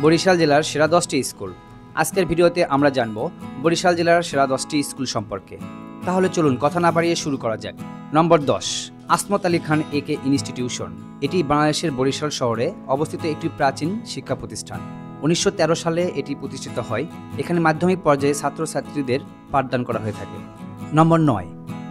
বরিশাল জেলার সেরা 10টি স্কুল। আজকের ভিডিওতে আমরা জানব বরিশাল জেলার সেরা 10টি স্কুল সম্পর্কে। তাহলে চলুন কথা না বাড়িয়ে শুরু করা যাক। নম্বর 10, আসমত আলী খান একে ইনস্টিটিউশন। এটি বাংলাদেশের বরিশাল শহরে অবস্থিত একটি প্রাচীন শিক্ষা প্রতিষ্ঠান। 1913 সালে এটি প্রতিষ্ঠিত হয়। এখানে মাধ্যমিক পর্যায়ে ছাত্রছাত্রীদের পাঠদান করা হয়ে থাকে। নম্বর 9,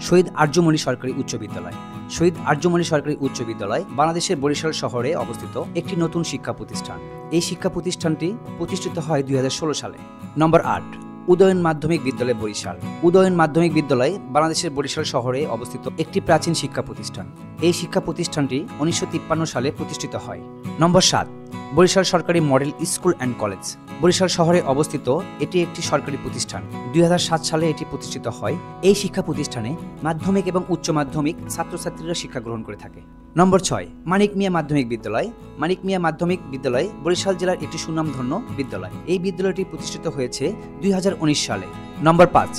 শহীদ আর্যমণি সরকারি উচ্চ বিদ্যালয়। শহীদ আর্যমণি সরকারি উচ্চ বিদ্যালয় বাংলাদেশের বরিশাল শহরে অবস্থিত একটি নতুন শিক্ষা প্রতিষ্ঠান। এই শিক্ষা প্রতিষ্ঠানটি প্রতিষ্ঠিত হয় 2016 সালে। নম্বর 8, উদয়ন মাধ্যমিক বিদ্যালয় বরিশাল। উদয়ন মাধ্যমিক বিদ্যালয় বাংলাদেশের বরিশাল শহরে অবস্থিত একটি প্রাচীন শিক্ষা প্রতিষ্ঠান। এই শিক্ষা প্রতিষ্ঠানটি 1953 সালে প্রতিষ্ঠিত হয়। নম্বর 7, বরিশাল সরকারি model school and college. Barishal শহরে অবস্থিত এটি একটি সরকারি প্রতিষ্ঠান। 2007 সালে এটি প্রতিষ্ঠিত হয়। এই শিক্ষা প্রতিষ্ঠানে মাধ্যমিক এবং উচ্চ মাধ্যমিক ছাত্রছাত্রীরা শিক্ষা গ্রহণ করে থাকে। নম্বর 6, মানিক মিয়া মাধ্যমিক বিদ্যালয়। মানিক মিয়া মাধ্যমিক বিদ্যালয় বরিশাল জেলার একটি সুনামধন্য বিদ্যালয়। এই বিদ্যালয়টি প্রতিষ্ঠিত হয়েছে 2019 সালে। নম্বর 5,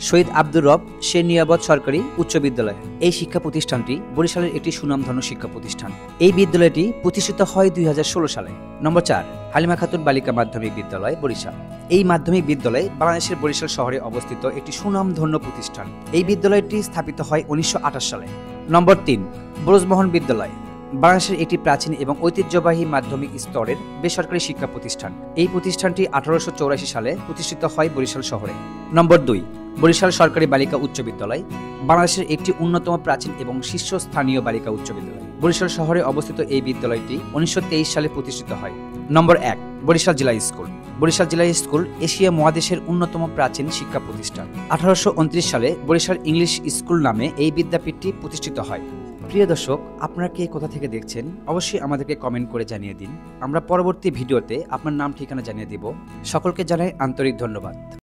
শহীদ আব্দুর রব শের নিয়ামত সরকারি উচ্চ বিদ্যালয়। এই শিক্ষা প্রতিষ্ঠানটি বরিশালের একটি সুনামধন্য শিক্ষা প্রতিষ্ঠান। এই বিদ্যালয়টি প্রতিষ্ঠিত হয় 2016 সালে। নম্বর 4, হালিমা খাতুন বালিকা মাধ্যমিক বিদ্যালয় বরিশাল। এই মাধ্যমিক বিদ্যালয় বাংলাদেশের বরিশাল শহরে অবস্থিত একটি সুনামধন্য প্রতিষ্ঠান। এই বিদ্যালয়টি স্থাপিত হয় 1928 সালে। নম্বর 3, ব্রজমোহন বিদ্যালয়। বাংলাদেশের একটি প্রাচীন এবং ঐতিহ্যবাহী মাধ্যমিক স্তরের বেসরকারি শিক্ষা প্রতিষ্ঠান। এই প্রতিষ্ঠানটি 1884 সালে প্রতিষ্ঠিত হয় বরিশাল শহরে। নম্বর 2, বরিশাল সরকারি বালিকা উচ্চ বিদ্যালয়। বাংলাদেশের একটি অন্যতম প্রাচীন এবং শীর্ষস্থানীয় বালিকা উচ্চ বিদ্যালয়। বরিশাল শহরে অবস্থিত এই বিদ্যালয়টি 1923 সালে প্রতিষ্ঠিত হয়। নম্বর 1, বরিশাল জেলা স্কুল। বরিশাল জেলা স্কুল এশিয়া মহাদেশের অন্যতম প্রাচীন শিক্ষা প্রতিষ্ঠান। 1829 সালে বরিশাল ইংলিশ স্কুল নামে এই বিদ্যাপীঠটি প্রতিষ্ঠিত হয়। প্রিয় দর্শক, আপনারা কে কোথা থেকে দেখছেন অবশ্যই আমাদেরকে কমেন্ট করে জানিয়ে দিন। আমরা পরবর্তী ভিডিওতে আপনার নাম ঠিকানা জানিয়ে দিব। সকলকে জানাই আন্তরিক ধন্যবাদ।